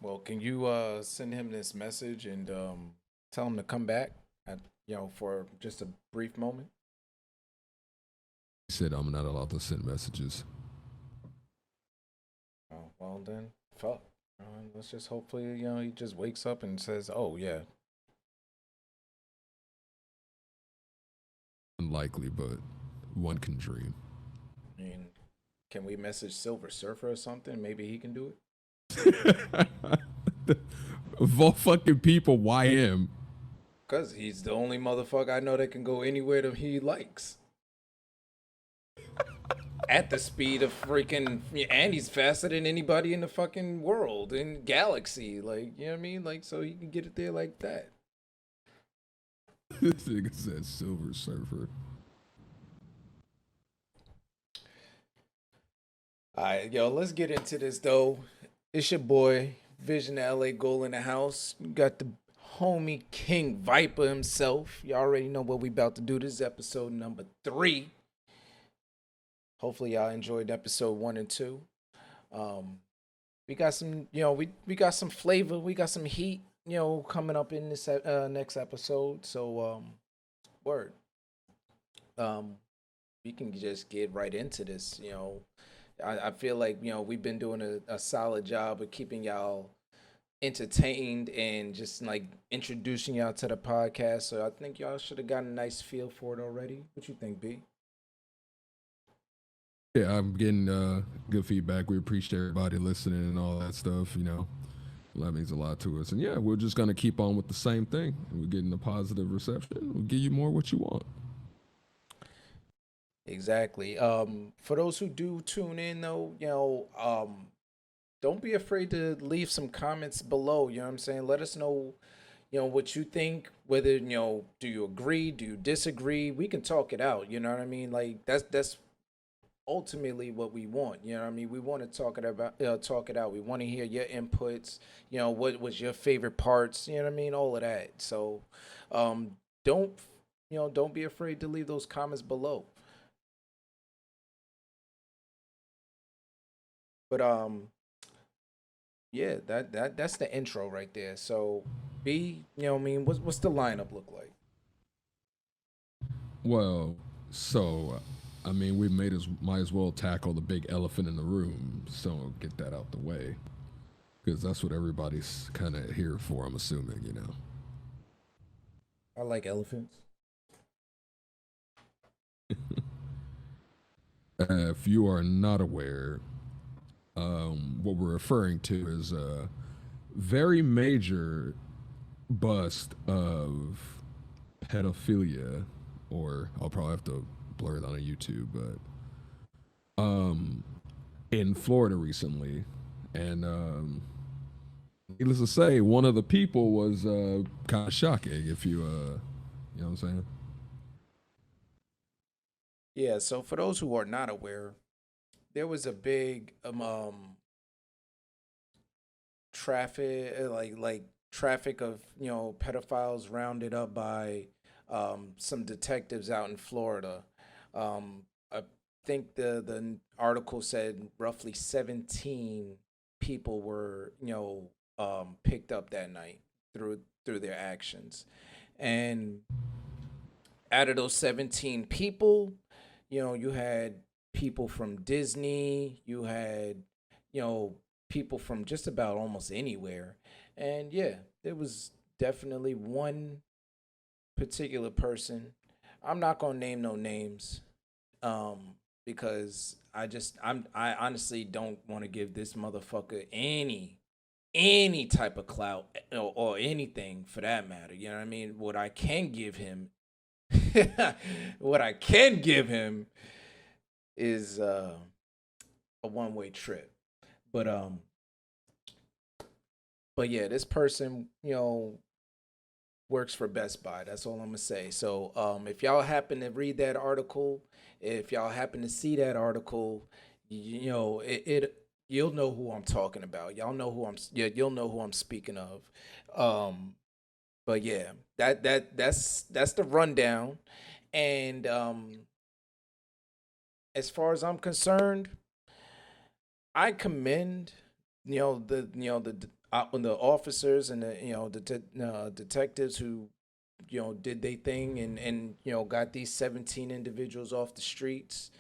Well, can you send him this message and tell him to come back at, for just a brief moment? He said I'm not allowed to send messages. Oh, well then, fuck. Let's just hopefully, he just wakes up and says, "Oh yeah." Unlikely, but one can dream. I mean, can we message Silver Surfer or something? Maybe he can do it. Of all fucking people, why him? Cause he's the only motherfucker I know that can go anywhere that he likes. At the speed of freaking, and he's faster than anybody in the fucking world in galaxy. Like, you know what I mean? Like, so he can get it there like that. This nigga said Silver Surfer. All right, yo, let's get into this though. It's your boy Vision of LA Goal in the house. You got the homie King Viper himself. You already know what we about to do. This is episode number 3. Hopefully y'all enjoyed episode 1 and 2. We got some, we got some flavor. We got some heat, coming up in this next episode. So, word. We can just get right into this. I feel like we've been doing a solid job of keeping y'all entertained and just like introducing y'all to the podcast. So I think y'all should have gotten a nice feel for it already. What you think, B? Yeah, I'm getting good feedback. We appreciate everybody listening and all that stuff. That means a lot to us. And yeah, we're just gonna keep on with the same thing. We're getting a positive reception. We'll give you more what you want. Exactly. For those who do tune in though, don't be afraid to leave some comments below. You know what I'm saying? Let us know, what you think, whether, do you agree, do you disagree? We can talk it out, you know what I mean? Like that's ultimately what we want. You know what I mean? We want to talk it out. We want to hear your inputs, what was your favorite parts, you know what I mean? All of that. So don't don't be afraid to leave those comments below. But yeah, that's the intro right there. So B, what I mean, what's the lineup look like? Well, so we might as well tackle the big elephant in the room. So get that out the way, because that's what everybody's kind of here for. I'm assuming. I like elephants. If you are not aware, what we're referring to is a very major bust of pedophilia, or I'll probably have to blur it on YouTube, but in Florida recently, and needless to say, one of the people was kind of shocking. If you know what I'm saying. Yeah, so for those who are not aware, there was a big traffic like traffic of pedophiles rounded up by some detectives out in Florida. I think the article said roughly 17 people were picked up that night through their actions, and out of those 17 people, you had people from Disney, you had you know people from just about almost anywhere. And yeah, there was definitely one particular person. I'm not gonna name no names, because I honestly don't want to give this motherfucker any type of clout, or anything for that matter. You know what I mean? What I can give him, what I can give him is a one way trip. But but yeah, this person, works for Best Buy. That's all I'm gonna say. So if y'all happen to read that article, if y'all happen to see that article, it you'll know who I'm talking about. Y'all know who you'll know who I'm speaking of. Um, but yeah, that's the rundown. And as far as I'm concerned, I commend, the officers and the detectives who did their thing and got these 17 individuals off the streets.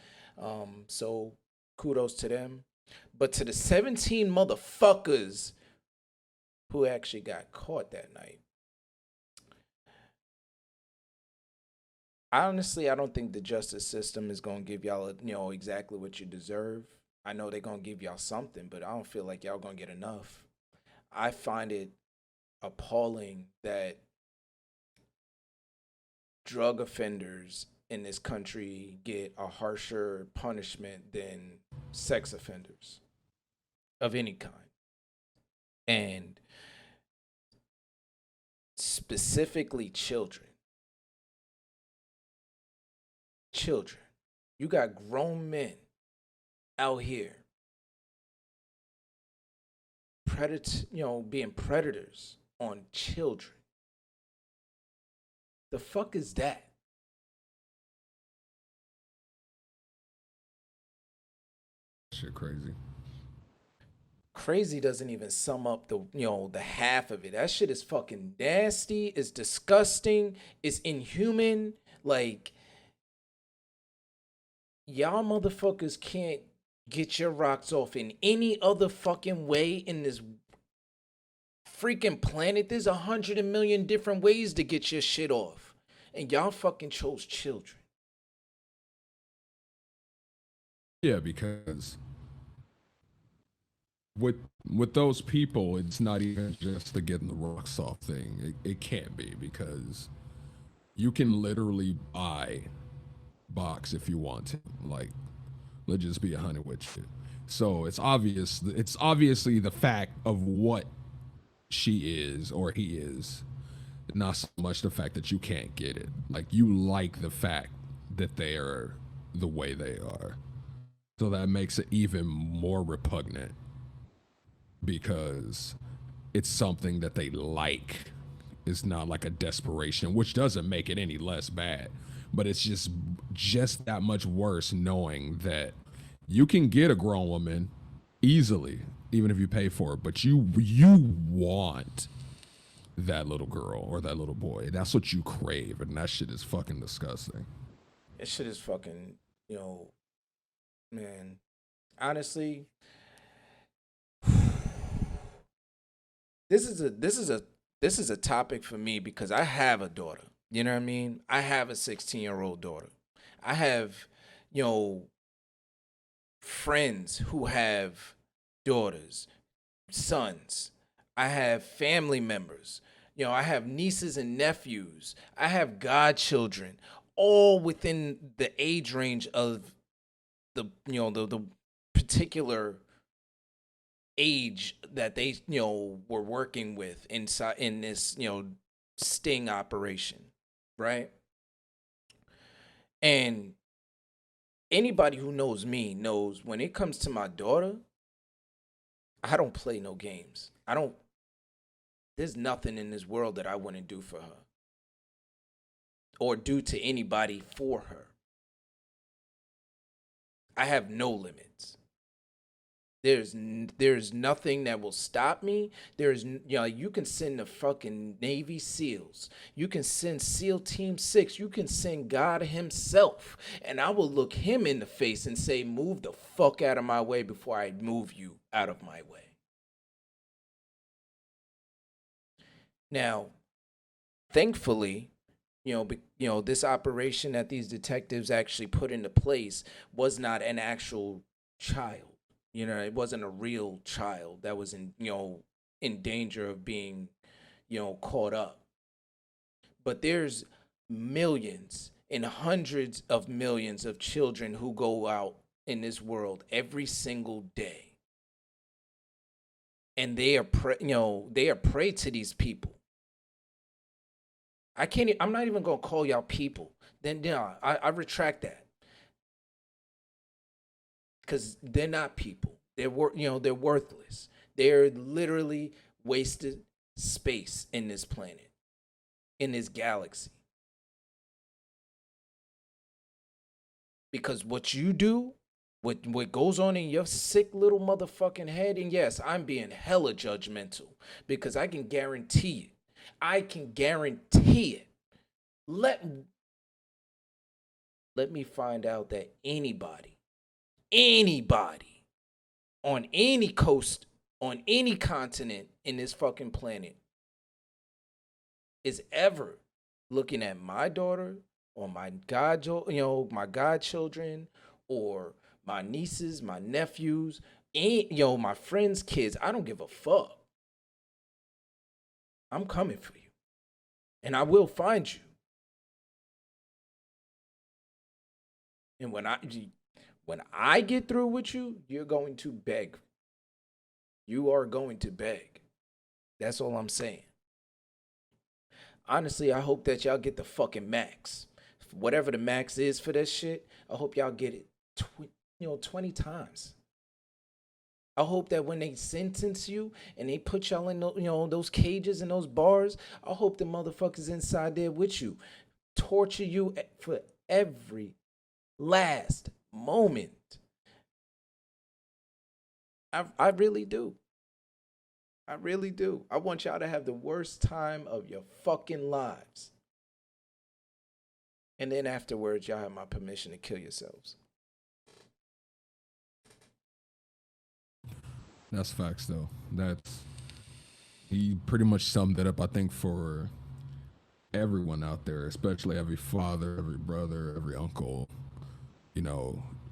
So kudos to them. But to the 17 motherfuckers who actually got caught that night, honestly, I don't think the justice system is gonna give y'all, exactly what you deserve. I know they're gonna give y'all something, but I don't feel like y'all gonna get enough. I find it appalling that drug offenders in this country get a harsher punishment than sex offenders of any kind. And specifically children. Children. You got grown men out here being predators on children. The fuck is that? Shit, crazy. Crazy doesn't even sum up the half of it. That shit is fucking nasty. It's disgusting. It's inhuman. Like, y'all motherfuckers can't get your rocks off in any other fucking way in this freaking planet. There's 100 million different ways to get your shit off. And y'all fucking chose children. Yeah, because with those people, it's not even just the getting the rocks off thing. It can't be because you can literally buy box if you want to. Like, let's just be 100 with you. So it's obvious. It's obviously the fact of what she is or he is, not so much the fact that you can't get it. Like, you like the fact that they are the way they are. So that makes it even more repugnant because it's something that they like. It's not like a desperation, which doesn't make it any less bad, but it's just that much worse knowing that you can get a grown woman easily, even if you pay for it, but you want that little girl or that little boy. That's what you crave, and that shit is fucking disgusting. That shit is fucking, man. Honestly, this is a topic for me because I have a daughter. You know what I mean? I have a 16-year-old daughter. I have, you know, friends who have daughters, sons. I have family members. I have nieces and nephews. I have godchildren, all within the age range of the particular age that they were working with inside in this sting operation, right? And anybody who knows me knows when it comes to my daughter, I don't play no games. I don't. There's nothing in this world that I wouldn't do for her or do to anybody for her. I have no limits. There's nothing that will stop me. You can send the fucking Navy SEALs. You can send SEAL Team 6. You can send God himself. And I will look him in the face and say, move the fuck out of my way before I move you out of my way. Now, thankfully, this operation that these detectives actually put into place was not an actual child. It wasn't a real child that was in danger of being, caught up. But there's millions and hundreds of millions of children who go out in this world every single day. And they are prey to these people. I'm not even gonna call y'all people. Then I retract that. Because they're not people. They're worthless. They're literally wasted space in this planet, in this galaxy. Because what you do what goes on in your sick little motherfucking head. And yes, I'm being hella judgmental because I can guarantee it. I can guarantee it. Let me find out that anybody on any coast, on any continent in this fucking planet is ever looking at my daughter or my my godchildren or my nieces, my nephews, and my friends' kids. I don't give a fuck. I'm coming for you. And I will find you. And when I get through with you, you're going to beg. You are going to beg. That's all I'm saying. Honestly, I hope that y'all get the fucking max. Whatever the max is for this shit, I hope y'all get it 20 times. I hope that when they sentence you and they put y'all in those cages and those bars, I hope the motherfuckers inside there with you torture you for every last moment. I really do. I really do. I want y'all to have the worst time of your fucking lives. And then afterwards, y'all have my permission to kill yourselves. That's facts, though. He pretty much summed it up, I think, for everyone out there, especially every father, every brother, every uncle,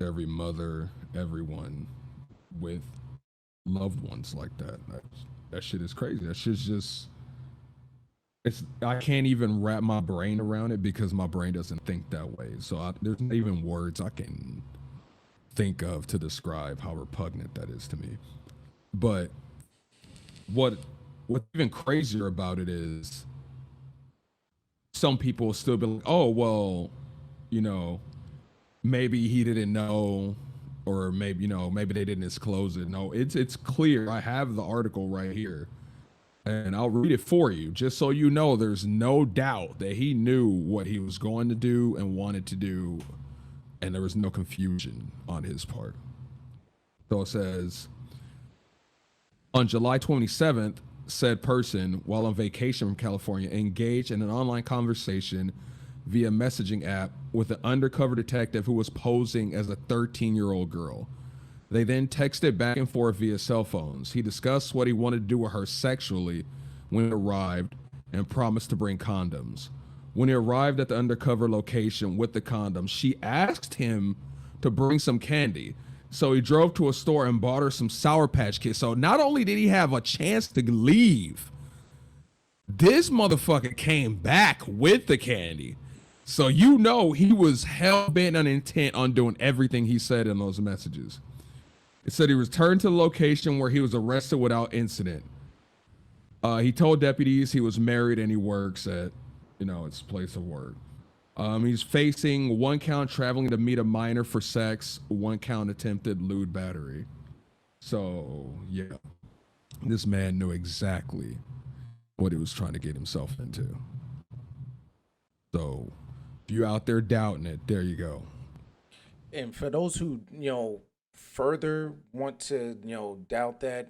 every mother, everyone with loved ones like that. That shit is crazy. That shit's just, I can't even wrap my brain around it because my brain doesn't think that way. So there's not even words I can think of to describe how repugnant that is to me. But what's even crazier about it is some people will still be like, oh, well, maybe he didn't know, or maybe they didn't disclose it. No, it's clear. I have the article right here, and I'll read it for you, just so you know there's no doubt that he knew what he was going to do and wanted to do, and there was no confusion on his part. So it says, on July 27th, said person, while on vacation from California, engaged in an online conversation via messaging app with an undercover detective who was posing as a 13-year-old girl. They then texted back and forth via cell phones. He discussed what he wanted to do with her sexually when he arrived and promised to bring condoms. When he arrived at the undercover location with the condoms, she asked him to bring some candy. So he drove to a store and bought her some Sour Patch Kids. So not only did he have a chance to leave, this motherfucker came back with the candy. So he was hell-bent on intent on doing everything he said in those messages. It said he returned to the location where he was arrested without incident. He told deputies he was married and he works at, his place of work. He's facing 1 count traveling to meet a minor for sex, 1 count attempted lewd battery. So, yeah, this man knew exactly what he was trying to get himself into. So, if you out there doubting it, there you go. And for those who, further want to, doubt that,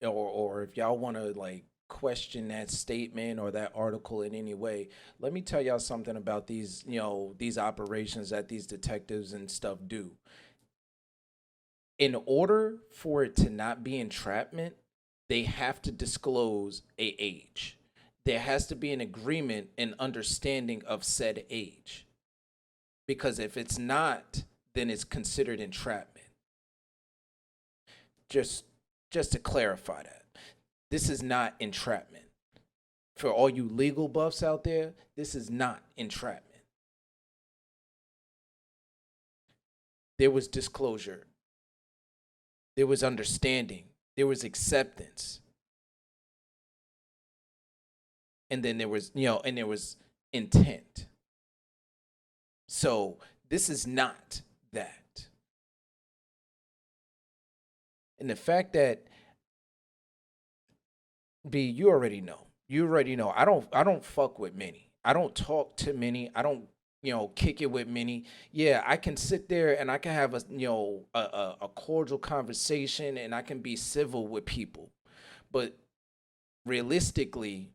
or if y'all want to, question that statement or that article in any way, let me tell y'all something about these operations that these detectives and stuff do. In order for it to not be entrapment, they have to disclose a age. There has to be an agreement and understanding of said age. Because if it's not, then it's considered entrapment. Just to clarify that. This is not entrapment. For all you legal buffs out there, this is not entrapment. There was disclosure. There was understanding. There was acceptance. And then there was, and there was intent. So this is not that. And the fact that B, you already know. I don't fuck with many. I don't talk to many. I don't, kick it with Minnie. Yeah, I can sit there and I can have a cordial conversation and I can be civil with people. But realistically,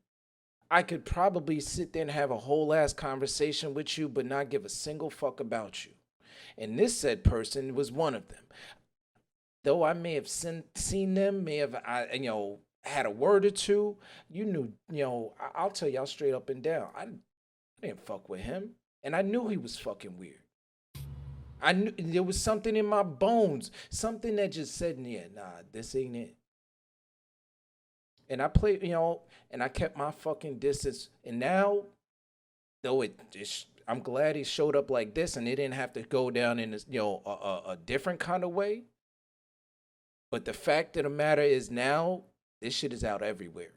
I could probably sit there and have a whole ass conversation with you, but not give a single fuck about you. And this said person was one of them. Though I may have seen them, may have had a word or two, you knew, I'll tell y'all straight up and down. I didn't fuck with him. And I knew he was fucking weird. I knew there was something in my bones, something that just said, yeah, nah, this ain't it. And I played, and I kept my fucking distance. And now, though I'm glad he showed up like this, and it didn't have to go down in this, a different kind of way. But the fact of the matter is now, this shit is out everywhere.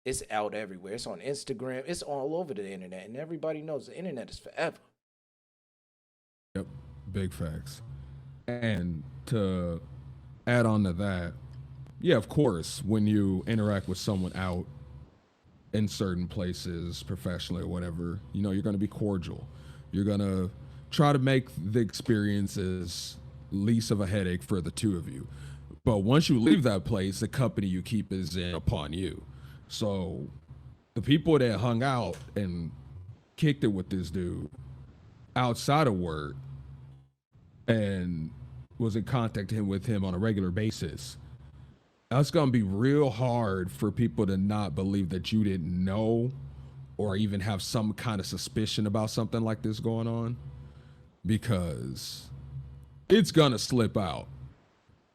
It's out everywhere. It's on Instagram. It's all over the internet. And everybody knows the internet is forever. Yep. Big facts. And to add on to that, yeah, of course, when you interact with someone out in certain places, professionally or whatever, you're going to be cordial. You're going to try to make the experiences least of a headache for the two of you. But once you leave that place, the company you keep is in upon you. So the people that hung out and kicked it with this dude outside of work and was in contact with him on a regular basis, that's going to be real hard for people to not believe that you didn't know or even have some kind of suspicion about something like this going on, because it's going to slip out.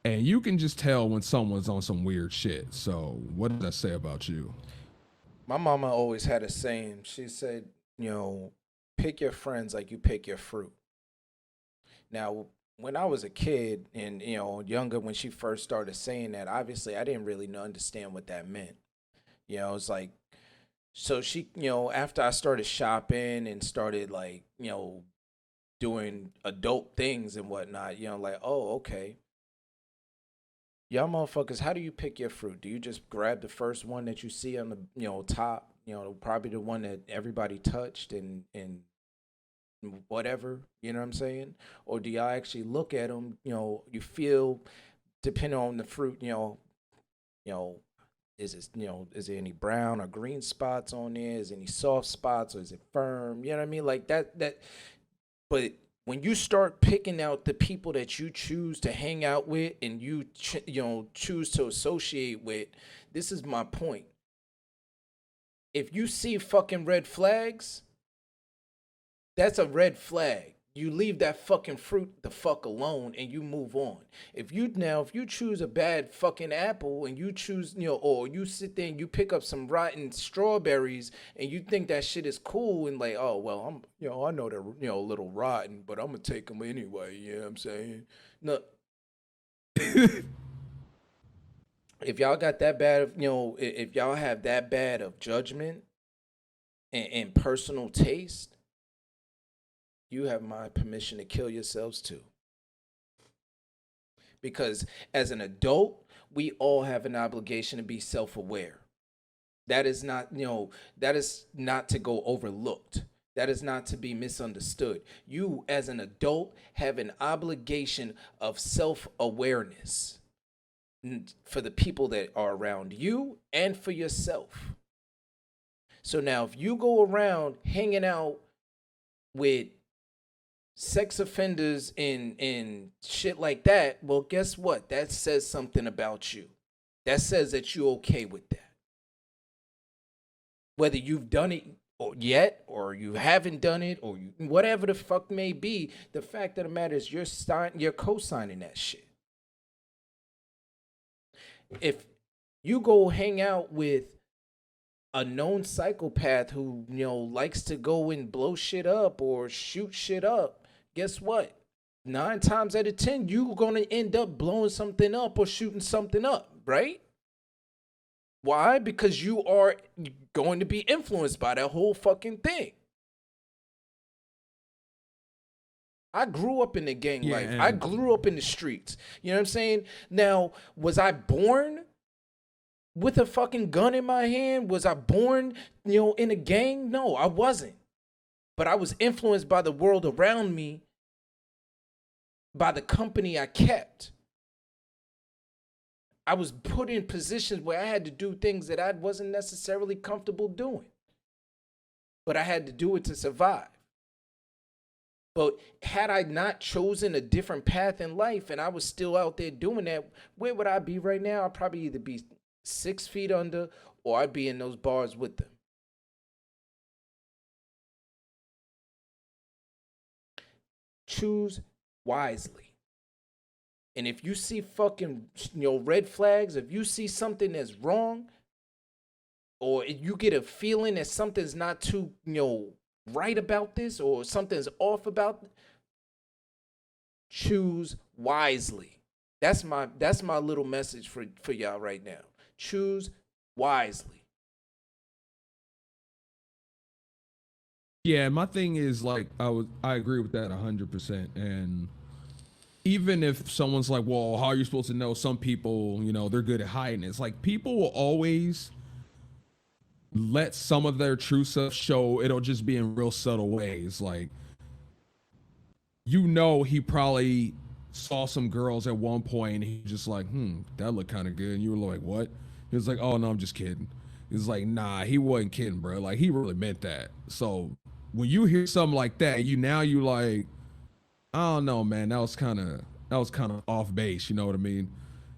And you can just tell when someone's on some weird shit. So what did I say about you? My mama always had a saying. She said, pick your friends like you pick your fruit. Now, when I was a kid and, younger, when she first started saying that, obviously I didn't really understand what that meant. It's like, so she, after I started shopping and started like, doing adult things and whatnot, like, oh, okay. Y'all motherfuckers, how do you pick your fruit? Do you just grab the first one that you see on the, top, probably the one that everybody touched and whatever, you know what I'm saying? Or do y'all actually look at them, you feel, depending on the fruit, is it, is there any brown or green spots on there? Is there any soft spots, or is it firm? You know what I mean? Like that, but when you start picking out the people that you choose to hang out with and you choose to associate with, this is my point. If you see fucking red flags, that's a red flag. You leave that fucking fruit the fuck alone and you move on. If you choose a bad fucking apple and you choose, or you sit there and you pick up some rotten strawberries and you think that shit is cool and like, oh, well, I know they're, a little rotten, but I'm going to take them anyway. You know what I'm saying? No. If y'all got that bad, if y'all have that bad of judgment and personal taste, you have my permission to kill yourselves too. Because as an adult, we all have an obligation to be self-aware. That is not, that is not to go overlooked. That is not to be misunderstood. You, as an adult, have an obligation of self-awareness for the people that are around you and for yourself. So now, if you go around hanging out with sex offenders and shit like that, well, guess what? That says something about you. That says that you're okay with that. Whether you've done it yet or you haven't done it or whatever the fuck may be, the fact of the matter is you're co-signing that shit. If you go hang out with a known psychopath who, likes to go and blow shit up or shoot shit up, guess what? 9 times out of 10, you're going to end up blowing something up or shooting something up, right? Why? Because you are going to be influenced by that whole fucking thing. I grew up in the gang life. I grew up in the streets. You know what I'm saying? Now, was I born with a fucking gun in my hand? Was I born, in a gang? No, I wasn't. but I was influenced by the world around me, by the company I kept. I was put in positions where I had to do things that I wasn't necessarily comfortable doing, but I had to do it to survive. But had I not chosen a different path in life and I was still out there doing that, where would I be right now? I'd probably either be 6 feet under or I'd be in those bars with them. Choose wisely. And if you see fucking, red flags, if you see something that's wrong, or you get a feeling that something's not too, right about this, or something's off about, choose wisely. That's my little message for y'all right now. Choose wisely. Yeah, my thing is like I agree with that 100%. And even if someone's like, well, how are you supposed to know? Some people, they're good at hiding. It's like people will always let some of their true self show. It'll just be in real subtle ways. Like, he probably saw some girls at one point and he just like, that looked kind of good. And you were like, what? He was like, oh no, I'm just kidding. He's like, nah, he wasn't kidding, bro. Like, he really meant that. So when you hear something like that, you like, I don't know, man, that was kind of off base. You know what I mean?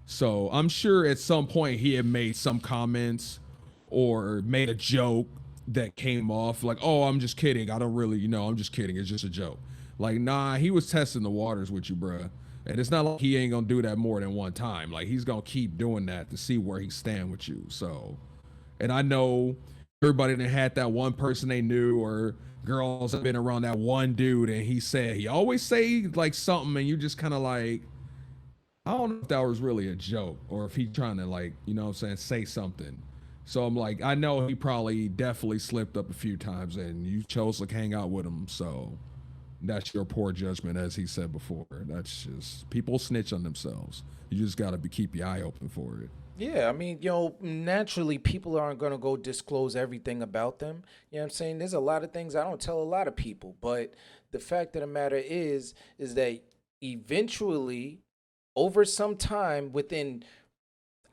So I'm sure at some point he had made some comments or made a joke that came off like, oh, I'm just kidding. I don't really, I'm just kidding. It's just a joke. Like, nah, he was testing the waters with you, bruh. And it's not like he ain't gonna do that more than one time. Like, he's gonna keep doing that to see where he stand with you. So, and I know everybody that had that one person they knew, or girls have been around that one dude, and he always say like something, and you just kind of like, I don't know if that was really a joke or if he trying to like, say something. So I'm like, I know he probably definitely slipped up a few times, and you chose to hang out with him. So that's your poor judgment, as he said before. That's just, people snitch on themselves. You just got to keep your eye open for it. Yeah, I mean, naturally people aren't going to go disclose everything about them. You know what I'm saying? There's a lot of things I don't tell a lot of people, but the fact of the matter is that eventually, over some time, within,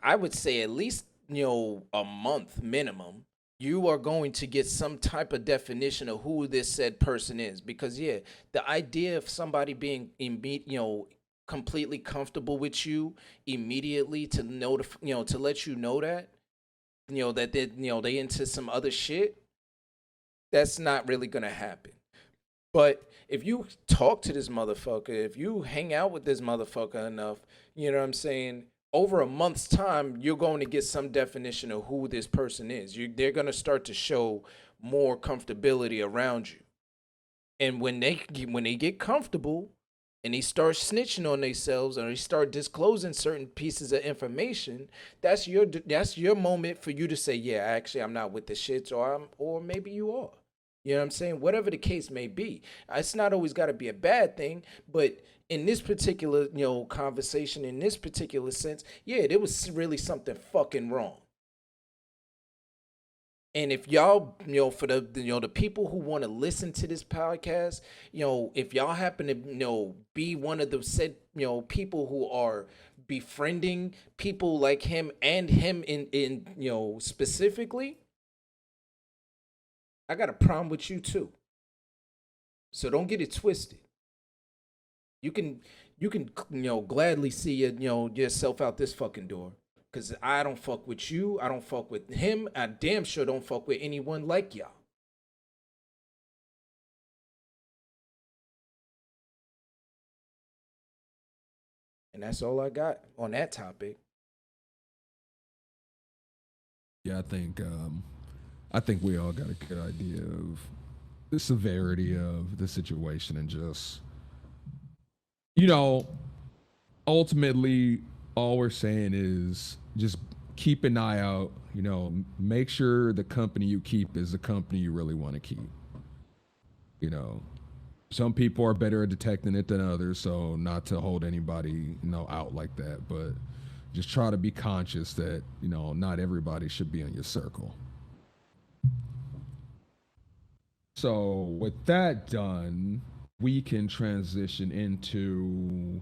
I would say at least, a month minimum, you are going to get some type of definition of who this said person is. Because yeah, the idea of somebody being, completely comfortable with you immediately to know, to let you know that, that they into some other shit, that's not really gonna happen. But if you talk to this motherfucker, if you hang out with this motherfucker enough, you know what I'm saying, over a month's time, you're going to get some definition of who this person is. They're going to start to show more comfortability around you. And when they get comfortable and they start snitching on themselves or they start disclosing certain pieces of information, that's your moment for you to say, yeah, actually I'm not with the shits, or maybe you are. You know what I'm saying? Whatever the case may be. It's not always got to be a bad thing, but in this particular, conversation, in this particular sense, yeah, there was really something fucking wrong. And if y'all, for the people who want to listen to this podcast, if y'all happen to, be one of the said, people who are befriending people like him and him in specifically, I got a problem with you too. So don't get it twisted. You can gladly see yourself out this fucking door. Cause I don't fuck with you. I don't fuck with him. I damn sure don't fuck with anyone like y'all. And that's all I got on that topic. Yeah, I think we all got a good idea of the severity of the situation, and just, you know, ultimately all we're saying is just keep an eye out, make sure the company you keep is the company you really want to keep. You know, some people are better at detecting it than others, so not to hold anybody, out like that, but just try to be conscious that, not everybody should be in your circle. So with that done, we can transition into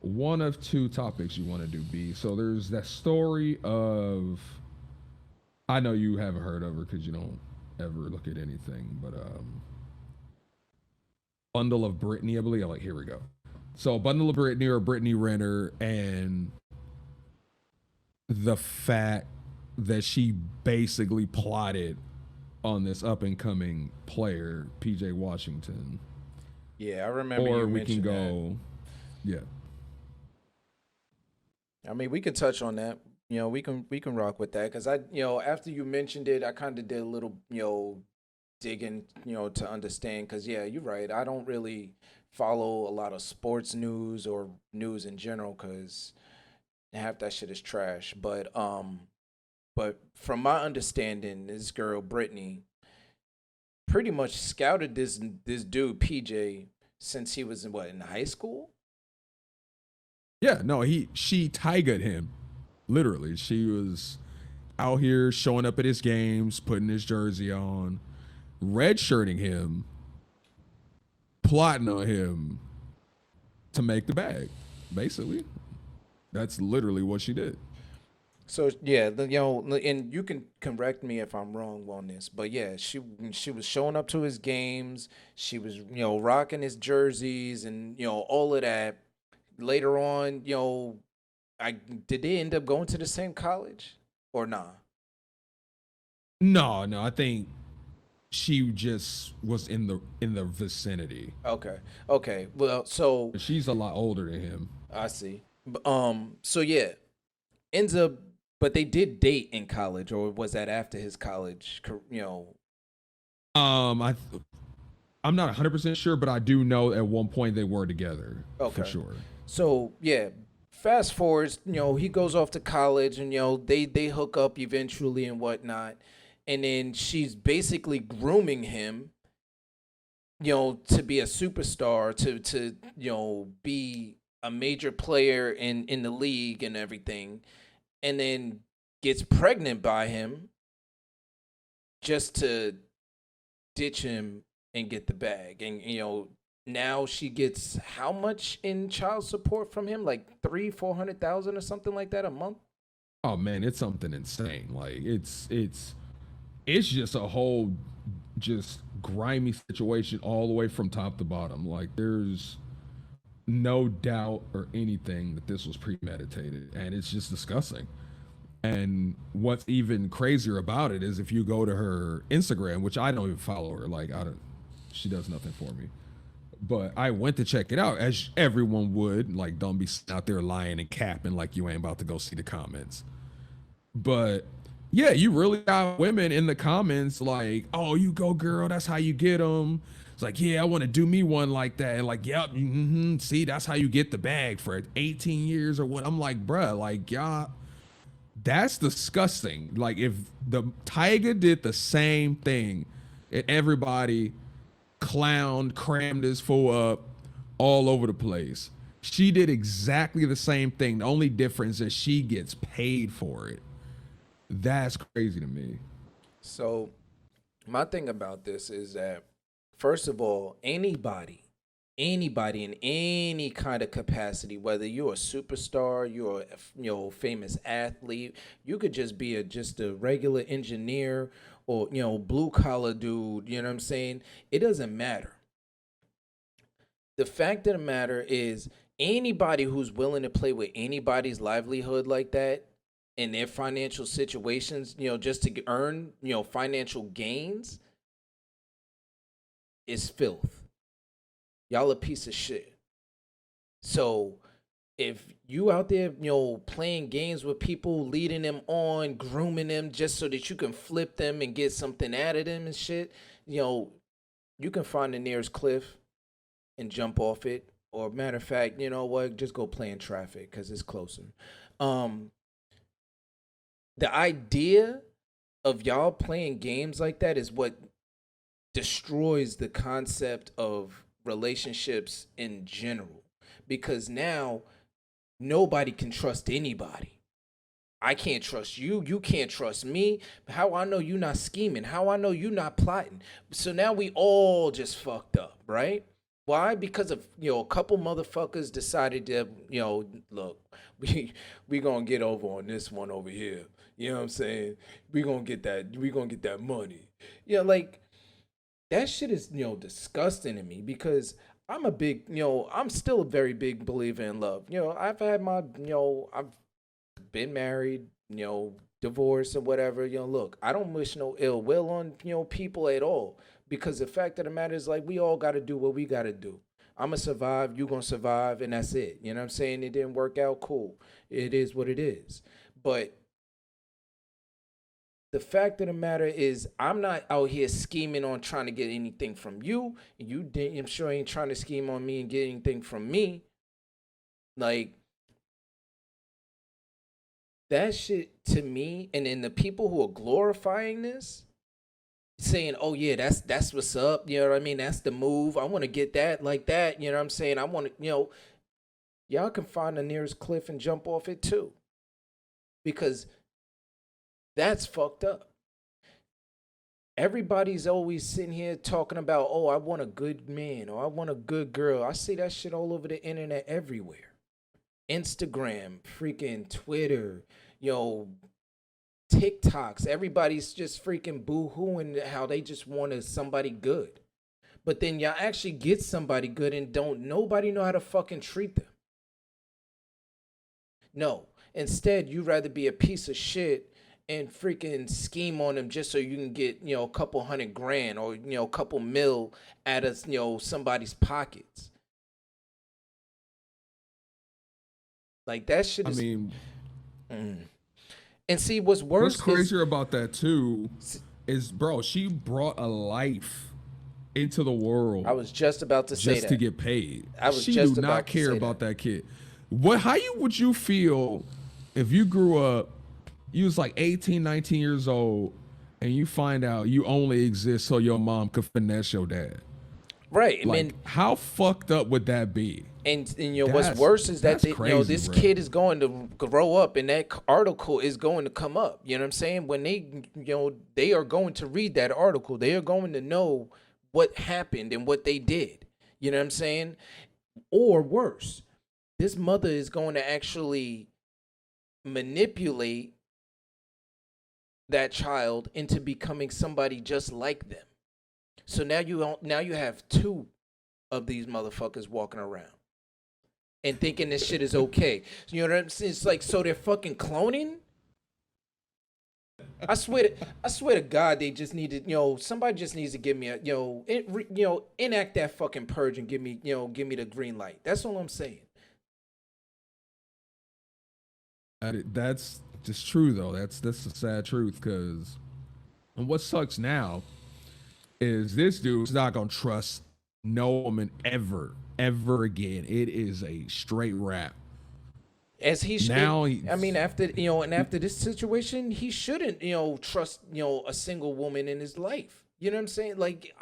one of two topics you want to do, B. So there's that story of, I know you haven't heard of her because you don't ever look at anything, but Bundle of Brittany, I believe. I'm like, here we go. So Bundle of Brittany or Brittany Renner, and the fact that she basically plotted on this up and coming player, PJ Washington. Yeah, I remember Or you we can mentioned that. go, yeah. I mean, we can touch on that. We can rock with that because after you mentioned it, I kind of did a little digging to understand because yeah, you're right. I don't really follow a lot of sports news or news in general because half that shit is trash. But from my understanding, this girl Brittany pretty much scouted this dude PJ since he was in high school. Yeah, no, she tigered him. Literally. She was out here showing up at his games, putting his jersey on, redshirting him, plotting on him to make the bag. Basically. That's literally what she did. So yeah, and you can correct me if I'm wrong on this, but yeah, she was showing up to his games. She was rocking his jerseys and all of that. Later on, I did they end up going to the same college or nah? No, no, I think she just was in the vicinity. Okay, okay. Well, so She's a lot older than him. I see. So yeah, ends up, but they did date in college, or was that after his college? I I'm not 100% sure, but I do know at one point they were together for Okay. sure. So yeah, fast forwards, he goes off to college, and they hook up eventually and whatnot, and then she's basically grooming him, to be a superstar, to be a major player in the league and everything, and then gets pregnant by him just to ditch him and get the bag. And now she gets how much in child support from him? Like 300,000-400,000 or something like that a month. Oh man, it's something insane. Like it's just a whole just grimy situation all the way from top to bottom. Like there's no doubt or anything that this was premeditated, and it's just disgusting. And what's even crazier about it is if you go to her Instagram, which I don't even follow her, like I don't, she does nothing for me. But I went to check it out, as everyone would. Like, don't be out there lying and capping like you ain't about to go see the comments. But yeah, you really got women in the comments like, "Oh, you go, girl. That's how you get them." It's like, yeah, I want to do me one like that. And like, yep, see, that's how you get the bag for 18 years or what. I'm like, bruh, like, y'all, that's disgusting. Like, if the Tiger did the same thing and everybody clowned, crammed his fool up all over the place, she did exactly the same thing. The only difference is she gets paid for it. That's crazy to me. So my thing about this is that first of all, anybody in any kind of capacity, whether you're a superstar, you're a famous athlete, you could just be just a regular engineer or blue collar dude, you know what I'm saying? It doesn't matter. The fact of the matter is anybody who's willing to play with anybody's livelihood like that in their financial situations, just to earn, financial gains is filth. Y'all a piece of shit. So if you out there, playing games with people, leading them on, grooming them just so that you can flip them and get something out of them and shit, you can find the nearest cliff and jump off it. Or matter of fact, you know what? Just go play in traffic because it's closer. Um, the idea of y'all playing games like that is what destroys the concept of relationships in general. Because now nobody can trust anybody. I can't trust you. You can't trust me. How I know you not scheming? How I know you not plotting? So now we all just fucked up, right? Why? Because of a couple motherfuckers decided to look, we gonna get over on this one over here. You know what I'm saying? We gonna get that. We gonna get that money. Like that shit is disgusting to me because I'm a big I'm still a very big believer in love. I've had my I've been married, divorced or whatever. Look, I don't wish no ill will on, people at all. Because the fact of the matter is, like, we all got to do what we got to do. I'm going to survive, you going to survive, and that's it. You know what I'm saying? It didn't work out, cool. It is what it is. But the fact of the matter is, I'm not out here scheming on trying to get anything from you. And you didn't, I'm sure ain't trying to scheme on me and get anything from me. Like, that shit to me, and then the people who are glorifying this, saying, "Oh yeah, that's what's up." You know what I mean? That's the move. I want to get that like that. You know what I'm saying? I want to, y'all can find the nearest cliff and jump off it too, because that's fucked up. Everybody's always sitting here talking about, "Oh, I want a good man," or "I want a good girl." I see that shit all over the internet everywhere. Instagram, freaking Twitter, TikToks. Everybody's just freaking boo-hooing how they just wanted somebody good. But then y'all actually get somebody good and nobody know how to fucking treat them. No. Instead, you'd rather be a piece of shit and freaking scheme on them just so you can get, a couple $100,000 or, a couple mil out of, somebody's pockets. Like that shit is. And see what's worse. What's crazier about that too is, bro, she brought a life into the world. I was just about to say that. Just to get paid. I was she just do about not to care say about that. that kid. Would you feel if you grew up, you was like 18, 19 years old, and you find out you only exist so your mom could finesse your dad? Right. I mean, how fucked up would that be? And what's worse is that this kid is going to grow up, and that article is going to come up. You know what I'm saying? When they are going to read that article, they are going to know what happened and what they did. You know what I'm saying? Or worse, this mother is going to actually manipulate that child into becoming somebody just like them. So now you have two of these motherfuckers walking around and thinking this shit is okay. You know what I'm saying? It's like, so they're fucking cloning? I swear to God, they just need to, somebody just needs to give me a, enact that fucking purge and give me the green light. That's all I'm saying. That's just true though. That's the sad truth, because, and what sucks now is this dude's not gonna trust no woman ever again. It is a straight wrap. As he should. Now, after this situation, he shouldn't, trust, a single woman in his life. You know what I'm saying? Like,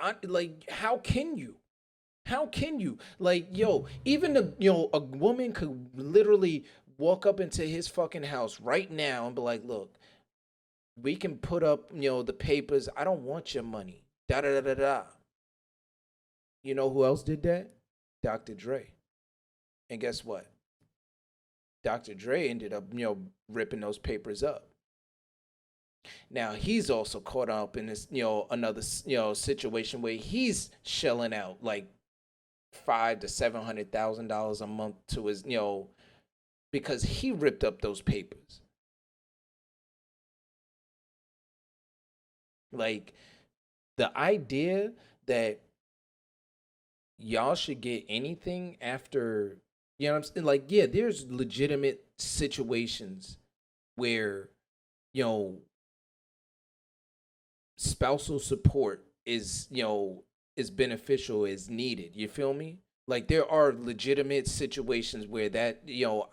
how can you? How can you? Like, even a woman could literally walk up into his fucking house right now and be like, "Look, we can put up, the papers. I don't want your money. Da da da da da." You know who else did that? Dr. Dre. And guess what? Dr. Dre ended up, ripping those papers up. Now he's also caught up in this, another, situation where he's shelling out like $500,000 to $700,000 a month to his, because he ripped up those papers. Like, the idea that y'all should get anything after, you know what I'm saying? Like, yeah, there's legitimate situations where, spousal support is, is beneficial, is needed. You feel me? Like, there are legitimate situations where that,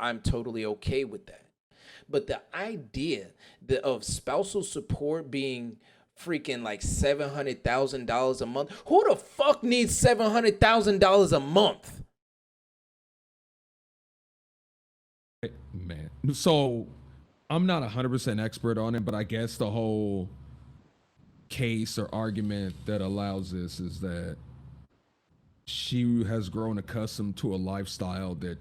I'm totally okay with that. But the idea of spousal support being freaking like $700,000 a month. Who the fuck needs $700,000 a month? Man, so I'm not 100% expert on it, but I guess the whole case or argument that allows this is that she has grown accustomed to a lifestyle that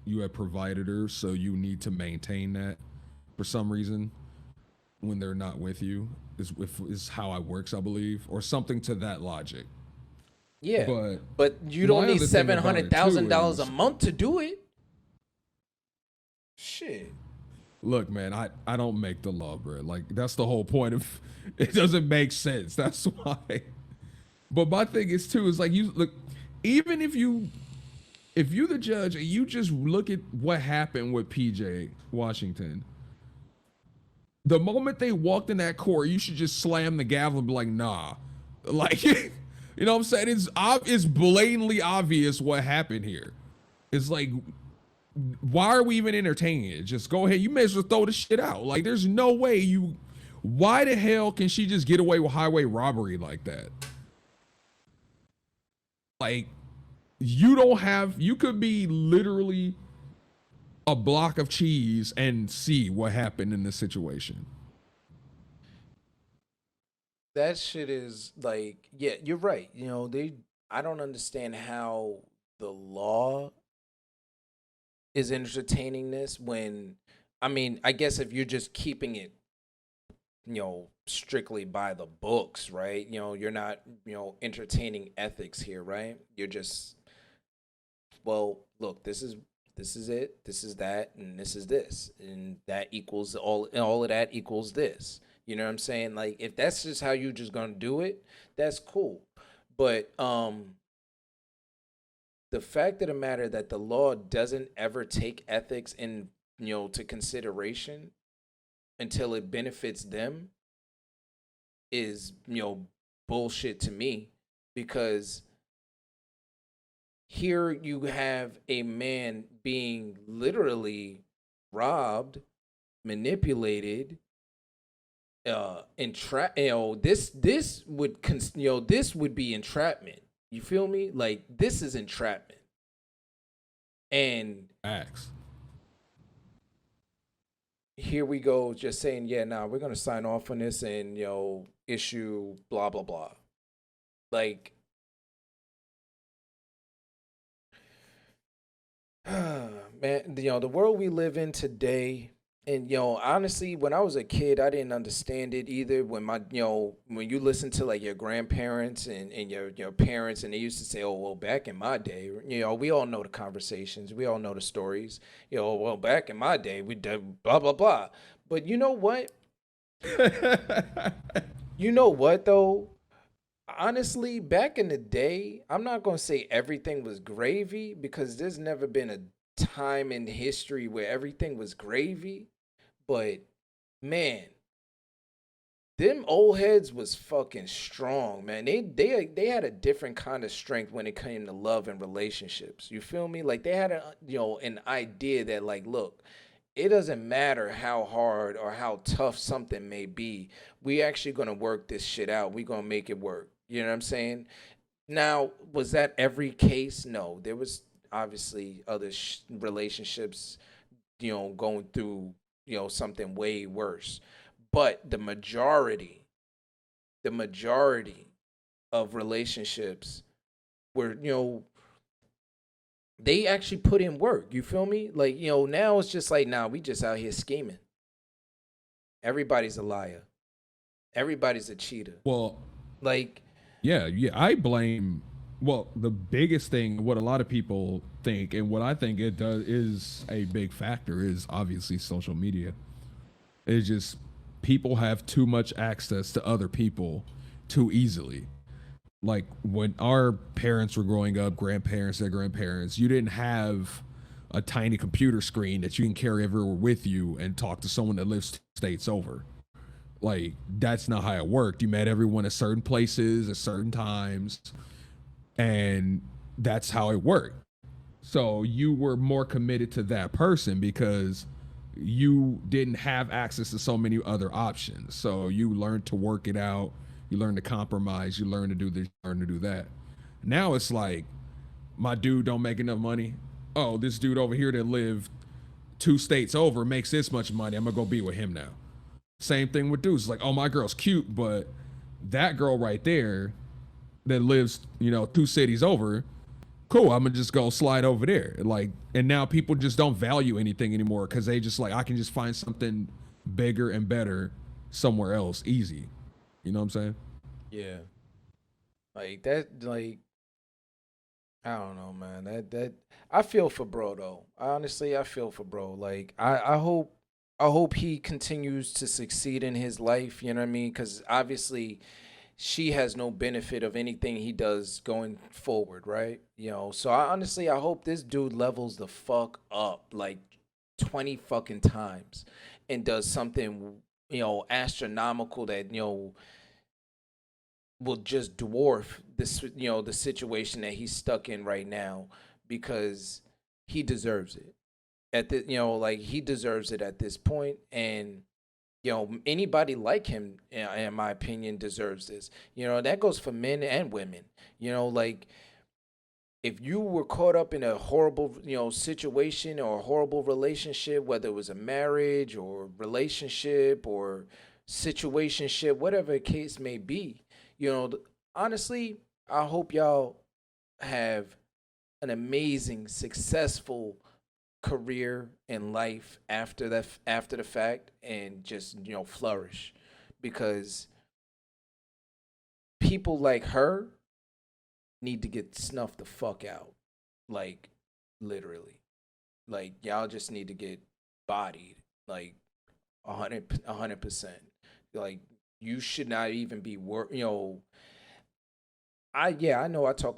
you have provided her, so you need to maintain that for some reason when they're not with you is how it works, I believe, or something to that logic. Yeah, But but you my don't need other thing about it, too, $700,000 a is, month to do it. Shit. look, man, I don't make the law, bro. Like that's the whole point of it. Doesn't make sense. That's why. But my thing is too is like you look, even if you the judge and you just look at what happened with PJ Washington, the moment they walked in that court, you should just slam the gavel and be like, nah. Like, you know what I'm saying? It's blatantly obvious what happened here. It's like, why are we even entertaining it? Just go ahead. You may as well throw the shit out. Like, there's no way why the hell can she just get away with highway robbery like that? Like, you could be literally a block of cheese and see what happened in this situation. That shit is like, yeah, you're right. I don't understand how the law is entertaining this when, I mean, I guess if you're just keeping it, strictly by the books, right? You're not, entertaining ethics here, right? You're just, well, look, this is it, this is that, and this is this, and that equals all of that equals this. You know what I'm saying? Like, if that's just how you just gonna do it, that's cool. But the fact of the matter that the law doesn't ever take ethics in, to consideration until it benefits them is, bullshit to me, because here you have a man being literally robbed, manipulated, entrap. This would be entrapment. You feel me? Like, this is entrapment. And Facts. here we go, just saying, yeah, nah, we're gonna sign off on this and issue blah blah blah. Like, man, the world we live in today, and honestly, when I was a kid, I didn't understand it either. When you listen to like your grandparents and your parents, and they used to say, oh, well, back in my day, we all know the conversations, we all know the stories. Well, back in my day, we did blah blah blah. But you know what? You know what though? Honestly, back in the day, I'm not gonna say everything was gravy, because there's never been a time in history where everything was gravy. But man, them old heads was fucking strong, man. They had a different kind of strength when it came to love and relationships. You feel me? Like, they had an idea that, like, look, it doesn't matter how hard or how tough something may be. We actually gonna work this shit out. We gonna make it work. You know what I'm saying? Now, was that every case? No, there was obviously other relationships, going through, something way worse. But the majority of relationships were, they actually put in work. You feel me? Like, now it's just like, nah, we just out here scheming. Everybody's a liar. Everybody's a cheater. Well, Like, yeah, I blame. Well, the biggest thing, what a lot of people think, and what I think it does is a big factor, is obviously social media. It's just people have too much access to other people too easily. Like when our parents were growing up, grandparents, their grandparents, you didn't have a tiny computer screen that you can carry everywhere with you and talk to someone that lives 2 states over. Like, that's not how it worked. You met everyone at certain places at certain times, and that's how it worked. So you were more committed to that person because you didn't have access to so many other options. So you learned to work it out, you learn to compromise, you learn to do this, you learn to do that. Now it's like, my dude don't make enough money. Oh, this dude over here that lived 2 states over makes this much money. I'm gonna go be with him now. Same thing with dudes. Like, oh, my girl's cute, but that girl right there that lives, 2 cities over, cool, I'm gonna just go slide over there. Like, and now people just don't value anything anymore because they just like, I can just find something bigger and better somewhere else easy. You know what I'm saying? Yeah. Like that, like I don't know, man. That I feel for bro though. Honestly, I feel for bro. Like I hope he continues to succeed in his life, you know what I mean? Cuz obviously she has no benefit of anything he does going forward, right? So I hope this dude levels the fuck up like 20 fucking times and does something, astronomical that, will just dwarf this, the situation that he's stuck in right now because he deserves it. Like he deserves it at this point, and anybody like him, in my opinion, deserves this. That goes for men and women. Like if you were caught up in a horrible, situation or a horrible relationship, whether it was a marriage or relationship or situationship, whatever the case may be, honestly, I hope y'all have an amazing, successful career in life after the fact, and just flourish, because people like her need to get snuffed the fuck out, like literally, like y'all just need to get bodied, like 100%. Like you should not even be I know I talk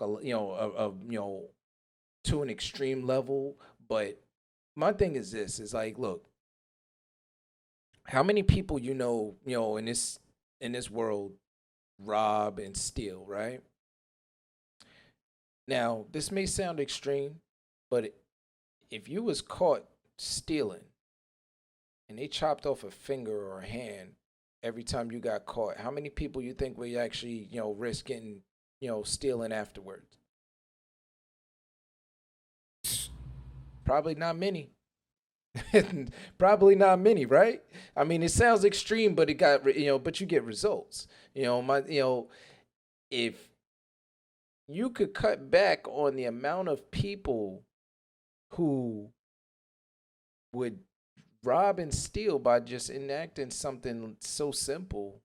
to an extreme level, but my thing is this: is like, look, how many people in this world rob and steal, right? Now, this may sound extreme, but if you was caught stealing and they chopped off a finger or a hand every time you got caught, how many people you think would actually, risk getting, stealing afterwards? Probably not many. Probably not many, right? I mean, it sounds extreme, but but you get results. If you could cut back on the amount of people who would rob and steal by just enacting something so simple,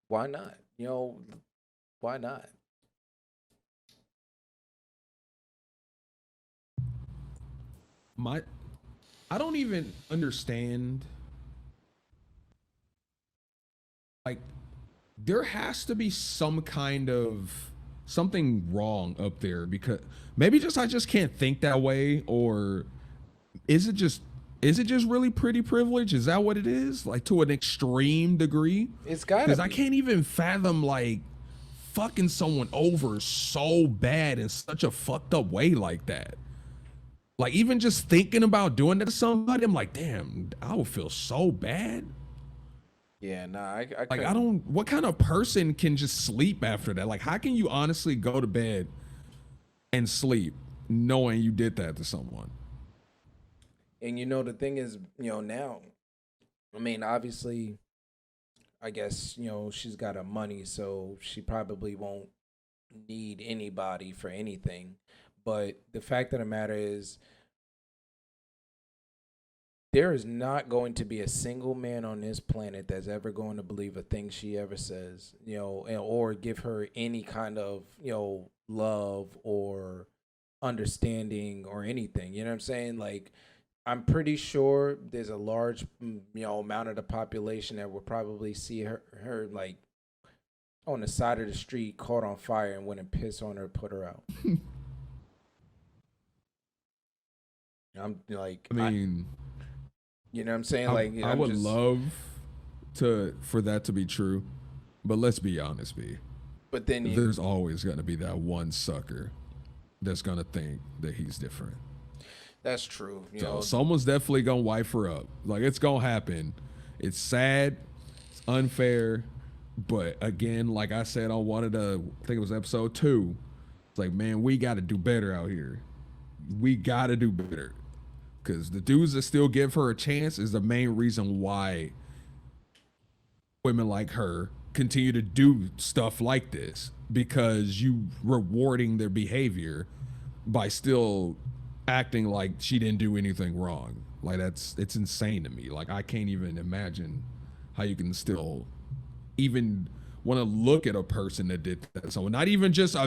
why not? Why not? I don't even understand. Like, there has to be some kind of something wrong up there, because maybe just I just can't think that way, or is it just really pretty privilege? Is that what it is? Like, to an extreme degree? It's gotta Because be. I can't even fathom like fucking someone over so bad in such a fucked up way like that. Like, even just thinking about doing that to somebody, I'm like, damn, I would feel so bad. Yeah, nah, I Like, couldn't. what kind of person can just sleep after that? Like, how can you honestly go to bed and sleep knowing you did that to someone? And the thing is, now, I mean, obviously, I guess, she's got her money, so she probably won't need anybody for anything. But the fact of the matter is, there is not going to be a single man on this planet that's ever going to believe a thing she ever says, or give her any kind of, love or understanding or anything. You know what I'm saying? Like, I'm pretty sure there's a large, amount of the population that will probably see her like on the side of the street, caught on fire, and went and piss on her, put her out. I'm like, I mean, you know what I'm saying? I, Like, I I'm would just, love for that to be true, but let's be honest, B. but then There's always going to be that one sucker that's going to think that he's different. that's true. So someone's definitely going to wipe her up. Like, it's going to happen. It's sad. It's unfair. But again, like I said on I think it was episode 2, it's like, man, we got to do better out here. We got to do better. because the dudes that still give her a chance is the main reason why women like her continue to do stuff like this, because you rewarding their behavior by still acting like she didn't do anything wrong. Like it's insane to me. Like I can't even imagine how you can still even want to look at a person that did that. So not even just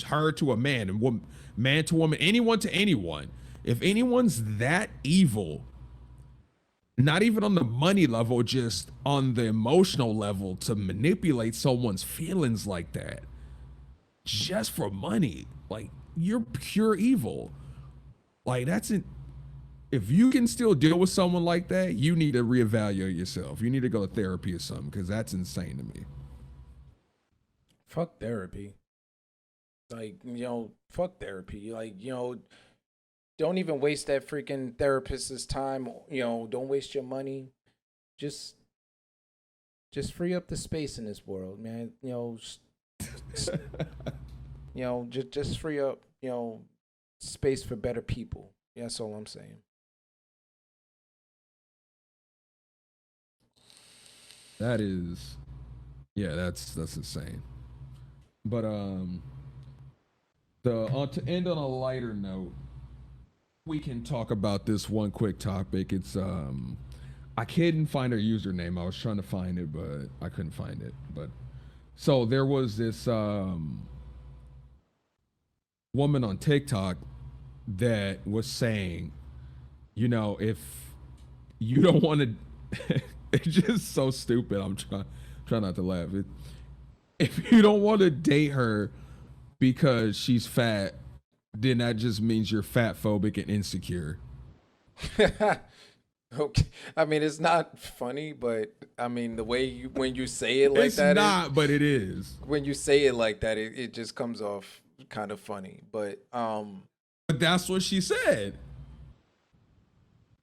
her to a man and woman, man to woman, anyone to anyone. If anyone's that evil, not even on the money level, just on the emotional level, to manipulate someone's feelings like that, just for money, like you're pure evil. Like that's it. If you can still deal with someone like that, you need to reevaluate yourself. You need to go to therapy or something, because that's insane to me. Fuck therapy. Like, fuck therapy. Like, don't even waste that freaking therapist's time. Don't waste your money. Just free up the space in this world, man. Just free up, space for better people. That's all I'm saying. That is, yeah, that's insane. But to end on a lighter note, we can talk about this one quick topic. It's I couldn't find her username. I was trying to find it, but I couldn't find it. But so there was this woman on TikTok that was saying, if you don't want to, it's just so stupid. I'm trying not to laugh. If you don't want to date her because she's fat, then that just means you're fat phobic and insecure. Okay, I mean it's not funny, but I mean the way when you say it like it's that, it's not, but it is. When you say it like that, it just comes off kind of funny. But that's what she said.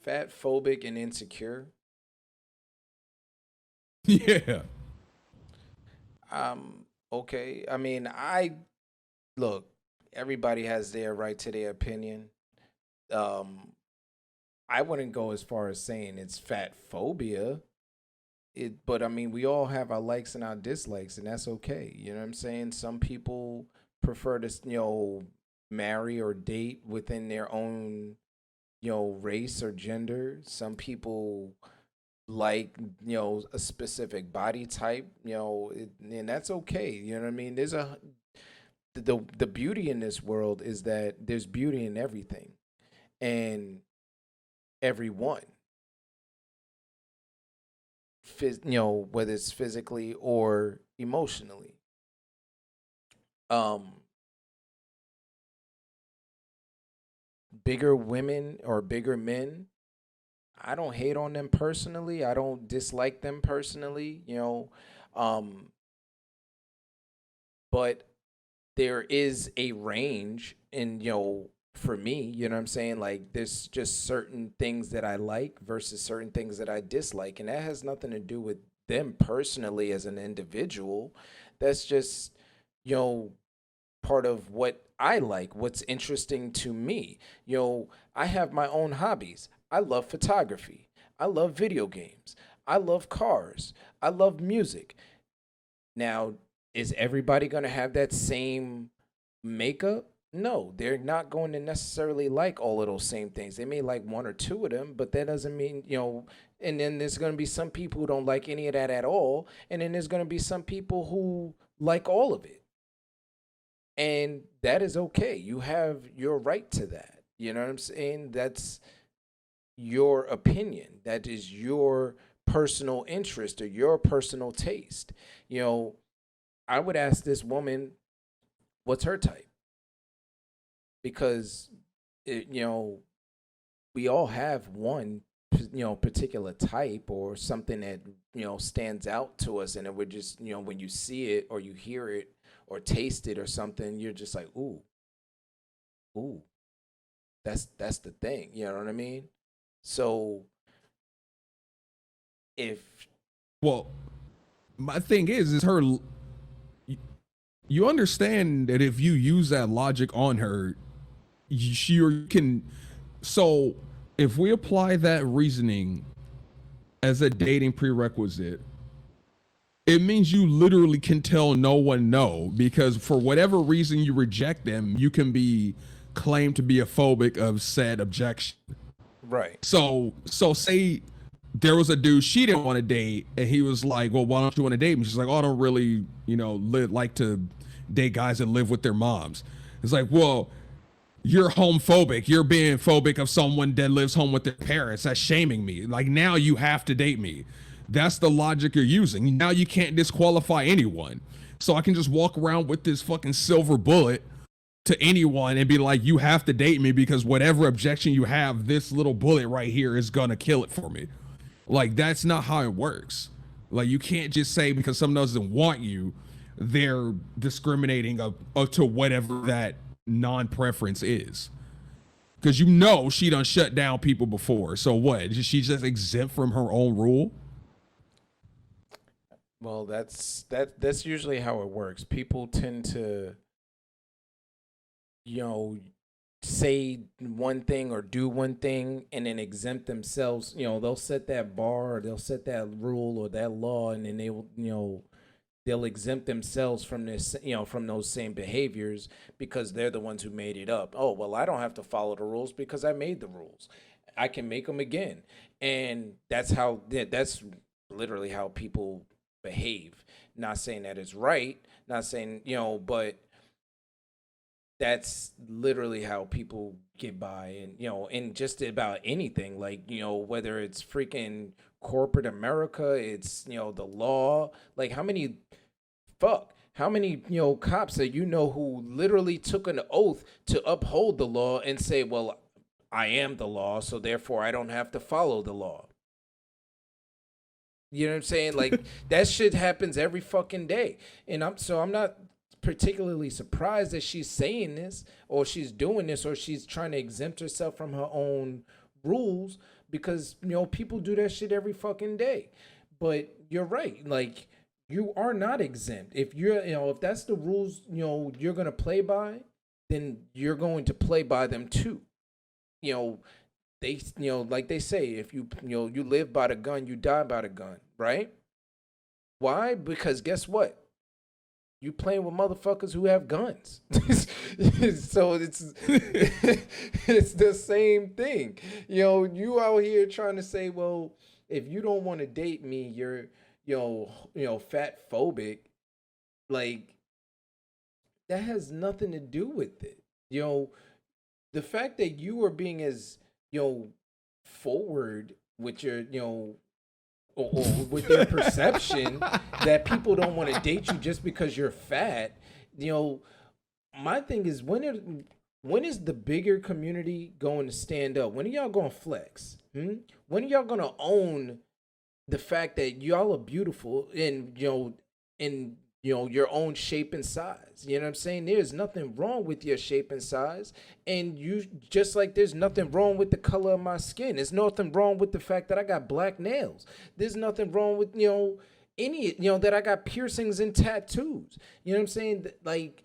Fat phobic and insecure. Yeah. Okay. I mean, look. Everybody has their right to their opinion. I wouldn't go as far as saying it's fat phobia. But I mean, we all have our likes and our dislikes, and that's okay. You know what I'm saying? Some people prefer to, marry or date within their own, race or gender. Some people like, a specific body type, and that's okay. You know what I mean? The beauty in this world is that there's beauty in everything and everyone. Whether it's physically or emotionally. Bigger women or bigger men, I don't hate on them personally. I don't dislike them personally, but there is a range in, for me, you know what I'm saying? Like there's just certain things that I like versus certain things that I dislike. And that has nothing to do with them personally as an individual. That's just, part of what I like, what's interesting to me. I have my own hobbies. I love photography. I love video games. I love cars. I love music. Now, is everybody going to have that same makeup? No, they're not going to necessarily like all of those same things. They may like one or two of them, but that doesn't mean, and then there's going to be some people who don't like any of that at all. And then there's going to be some people who like all of it. And that is okay. You have your right to that. You know what I'm saying? That's your opinion. That is your personal interest or your personal taste. I would ask this woman, what's her type? Because, we all have one, particular type or something that, stands out to us. And it would just, when you see it or you hear it or taste it or something, you're just like, ooh, that's the thing. You know what I mean? So my thing is her, you understand that if you use that logic on her, she can, so if we apply that reasoning as a dating prerequisite, it means you literally can tell no one no, because for whatever reason you reject them, you can be claimed to be a phobic of said objection. Right. So say there was a dude she didn't want to date, and he was like, "Well, why don't you want to date me?" She's like, "Oh, I don't really, like to date guys that live with their moms." It's like, well, you're homophobic. You're being phobic of someone that lives home with their parents. That's shaming me. Like, now you have to date me. That's the logic you're using. Now you can't disqualify anyone. So I can just walk around with this fucking silver bullet to anyone and be like, you have to date me because whatever objection you have, this little bullet right here is gonna kill it for me. Like, that's not how it works. Like, you can't just say because someone doesn't want you, they're discriminating to whatever that non-preference is. Because she done shut down people before. So what? Is she just exempt from her own rule? Well, that's usually how it works. People tend to, you know, say one thing or do one thing and then exempt themselves. They'll set that bar, or they'll set that rule or that law, and then they will, they'll exempt themselves from this, from those same behaviors because they're the ones who made it up. Oh, well, I don't have to follow the rules because I made the rules. I can make them again. And that's literally how people behave. Not saying that it's right, not saying, but that's literally how people get by. And, and just about anything, like, whether it's freaking corporate America, it's, the law, like how many cops that who literally took an oath to uphold the law and say, well, I am the law, so therefore I don't have to follow the law. You know what I'm saying? Like, that shit happens every fucking day. And I'm not particularly surprised that she's saying this or she's doing this or she's trying to exempt herself from her own rules, because, people do that shit every fucking day. But you're right. Like, you are not exempt. If if that's the rules, you're going to play by, then you're going to play by them too. They, like they say, if you live by the gun, you die by the gun, right? Why? Because guess what? You playing with motherfuckers who have guns. So it's it's the same thing. You out here trying to say, well, if you don't want to date me, you're fat phobic. Like, that has nothing to do with it. The fact that you are being as forward with your or with their perception that people don't want to date you just because you're fat. My thing is, when is the bigger community going to stand up? When are y'all going to flex? When are y'all going to own the fact that y'all are beautiful and your own shape and size? You know what I'm saying? There's nothing wrong with your shape and size, and you just like there's nothing wrong with the color of my skin. There's nothing wrong with the fact that I got black nails. There's nothing wrong with any that I got piercings and tattoos. You know what I'm saying? Like,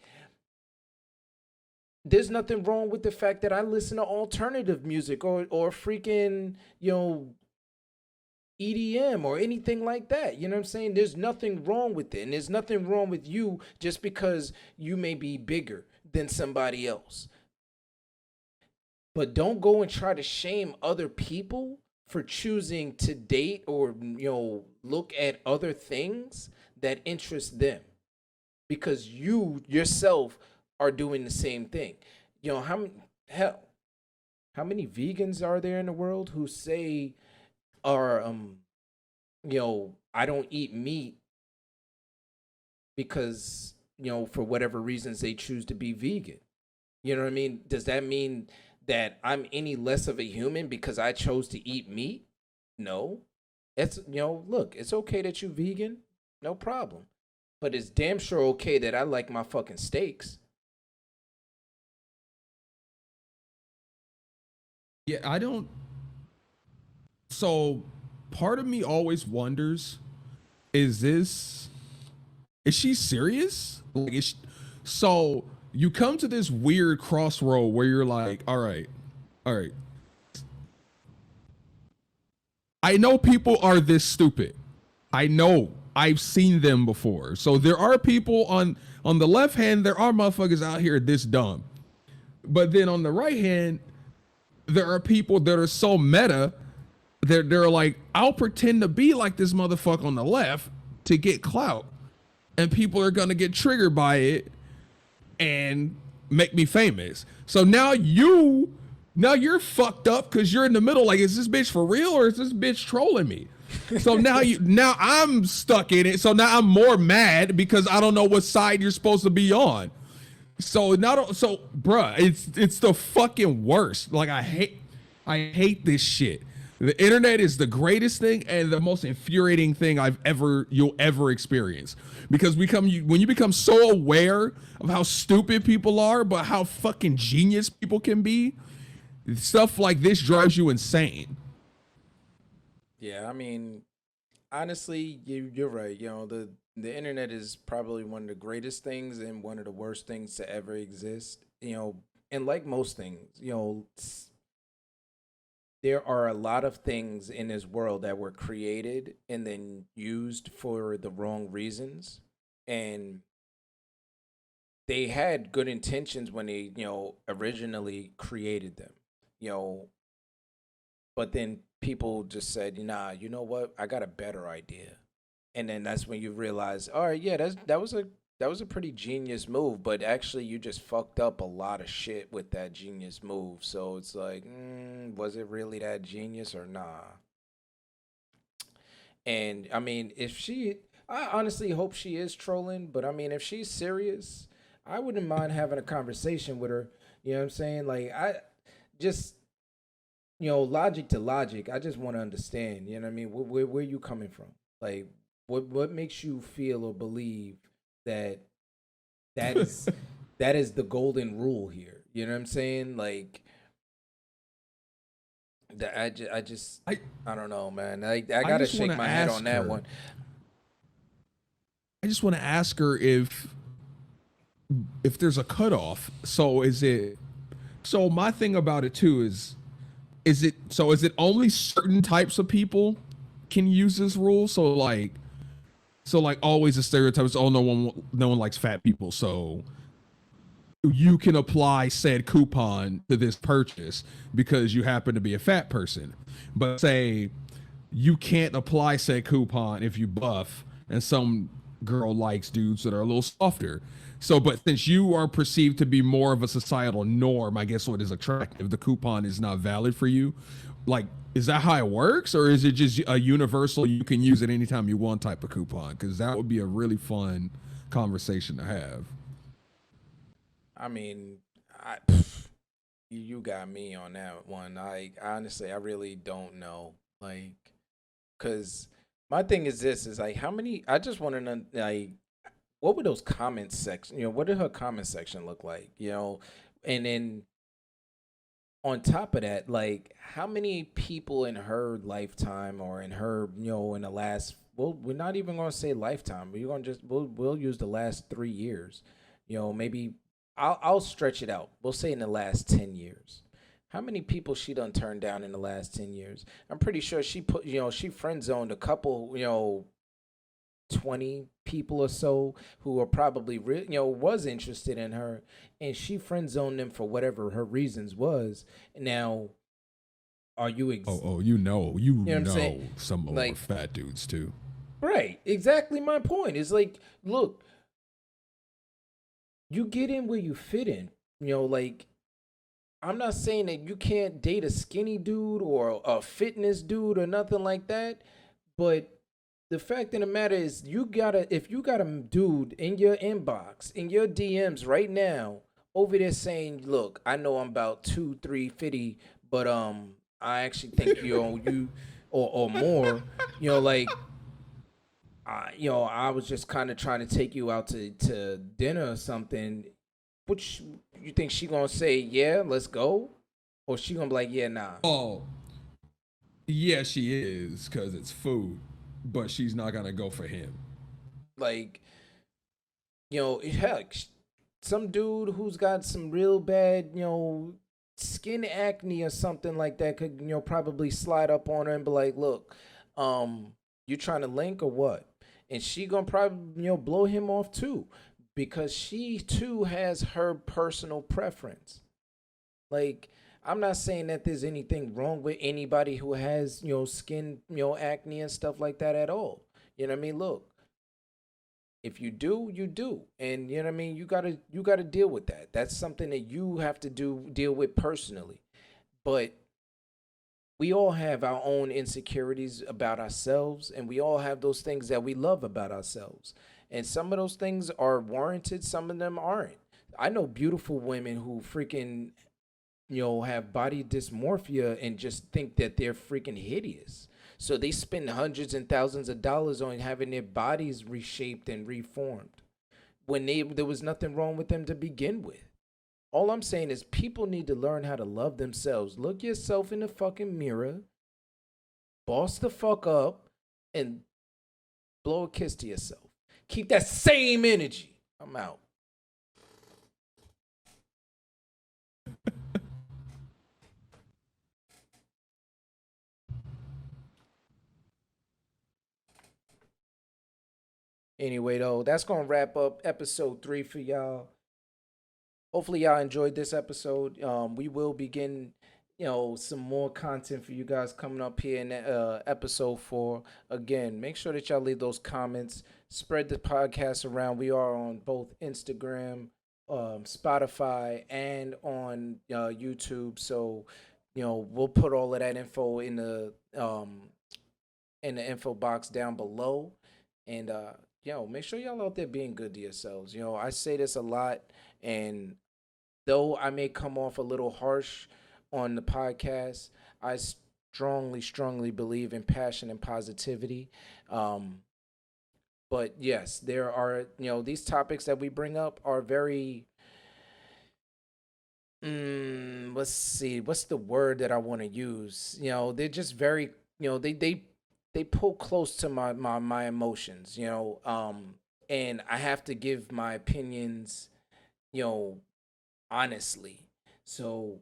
there's nothing wrong with the fact that I listen to alternative music or freaking EDM or anything like that. You know what I'm saying? There's nothing wrong with it. And there's nothing wrong with you just because you may be bigger than somebody else. But don't go and try to shame other people for choosing to date or, look at other things that interest them. Because you yourself are doing the same thing. How many vegans are there in the world who say, or I don't eat meat because for whatever reasons they choose to be vegan? You know what I mean? Does that mean that I'm any less of a human because I chose to eat meat? No. It's look, it's okay that you vegan, no problem, but it's damn sure okay that I like my fucking steaks. Yeah, I don't. So part of me always wonders, is she serious? Like, so you come to this weird crossroad where you're like, all right, I know people are this stupid. I know. I've seen them before. So there are people on the left hand, there are motherfuckers out here this dumb. But then on the right hand, there are people that are so meta that they're like, I'll pretend to be like this motherfucker on the left to get clout. And people are gonna get triggered by it and make me famous. So now you're fucked up because you're in the middle. Like, is this bitch for real or is this bitch trolling me? So now I'm stuck in it. So now I'm more mad because I don't know what side you're supposed to be on. Bruh, it's the fucking worst. Like, I hate this shit. The internet is the greatest thing and the most infuriating thing you'll ever experience, because when you become so aware of how stupid people are, but how fucking genius people can be, stuff like this drives you insane. Yeah, I mean, honestly, you're right. The internet is probably one of the greatest things and one of the worst things to ever exist. And like most things, there are a lot of things in this world that were created and then used for the wrong reasons. And they had good intentions when they, originally created them, you know, but then people just said, nah, you know what? I got a better idea. And then that's when you realize, all right, yeah, that was a pretty genius move, but actually you just fucked up a lot of shit with that genius move. So it's like, was it really that genius or nah? And I mean, I honestly hope she is trolling, but I mean, if she's serious, I wouldn't mind having a conversation with her. You know what I'm saying? Like, I just, logic to logic, I just want to understand, you know what I mean? Where you coming from? Like, what makes you feel or believe that that is that is the golden rule here? You know what I'm saying? Like, I don't know, man. I gotta shake my head on that one. I just want to ask her if there's a cutoff. So my thing about it too is it only certain types of people can use this rule? So always the stereotype is, oh, no one likes fat people, so you can apply said coupon to this purchase because you happen to be a fat person. But say you can't apply said coupon if you buff and some girl likes dudes that are a little softer. So, but since you are perceived to be more of a societal norm, I guess what is attractive, the coupon is not valid for you. Like, is that how it works? Or is it just a universal, you can use it anytime you want type of coupon? Because that would be a really fun conversation to have. I mean, you got me on that one. Honestly, I really don't know. Like, cause my thing is this: is like, how many? I just want to know, like, what would those comment section? What did her comment section look like? And then on top of that, like, how many people in her lifetime or in her, in the last? Well, we're not even gonna say lifetime. We're gonna we'll use the last 3 years. Maybe I'll stretch it out. We'll say in the last 10 years. How many people she done turned down in the last 10 years? I'm pretty sure she friend zoned a couple, 20 people or so who are probably was interested in her, and she friend zoned them for whatever her reasons was. Now, are you you know what I'm saying? Some of them are fat dudes too. Right, exactly my point. It's like, look, you get in where you fit in. Like, I'm not saying that you can't date a skinny dude or a fitness dude or nothing like that, but the fact of the matter is, if you got a dude in your inbox, in your DMs right now, over there saying, "Look, I know I'm about 2, 3, 50, but I actually think you or more, like, I was just kind of trying to take you out to dinner or something." Which you think she gonna say, yeah, let's go? Or she gonna be like, yeah, nah? Oh, yeah, she is, because it's food. But she's not going to go for him. Like, heck, some dude who's got some real bad, skin acne or something like that could, probably slide up on her and be like, look, you trying to link or what? And she gonna probably, blow him off too, because she too has her personal preference. Like, I'm not saying that there's anything wrong with anybody who has, skin, acne and stuff like that at all. You know what I mean? Look, if you do, you do. And you know what I mean? You gotta deal with that. That's something that you have to deal with personally. But we all have our own insecurities about ourselves, and we all have those things that we love about ourselves. And some of those things are warranted, some of them aren't. I know beautiful women who freaking, have body dysmorphia and just think that they're freaking hideous. So they spend hundreds and thousands of dollars on having their bodies reshaped and reformed when there was nothing wrong with them to begin with. All I'm saying is people need to learn how to love themselves. Look yourself in the fucking mirror, boss the fuck up, and blow a kiss to yourself. Keep that same energy. I'm out. Anyway, though, that's going to wrap up episode 3 for y'all. Hopefully, y'all enjoyed this episode. We will begin, some more content for you guys coming up here in episode 4. Again, make sure that y'all leave those comments. Spread the podcast around. We are on both Instagram, Spotify, and on YouTube. So, we'll put all of that info in the info box down below. And make sure y'all out there being good to yourselves. I say this a lot, and though I may come off a little harsh on the podcast, I strongly, strongly believe in passion and positivity. But yes, there are, these topics that we bring up are very, let's see, what's the word that I want to use? They're just very, they pull close to my emotions, and I have to give my opinions, you know, honestly. So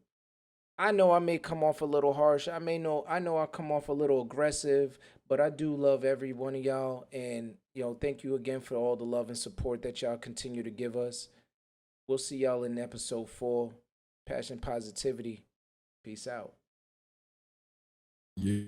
I know I may come off a little harsh. I know I come off a little aggressive, but I do love every one of y'all, and thank you again for all the love and support that y'all continue to give us. We'll see y'all in episode 4. Passion positivity. Peace out. Yeah.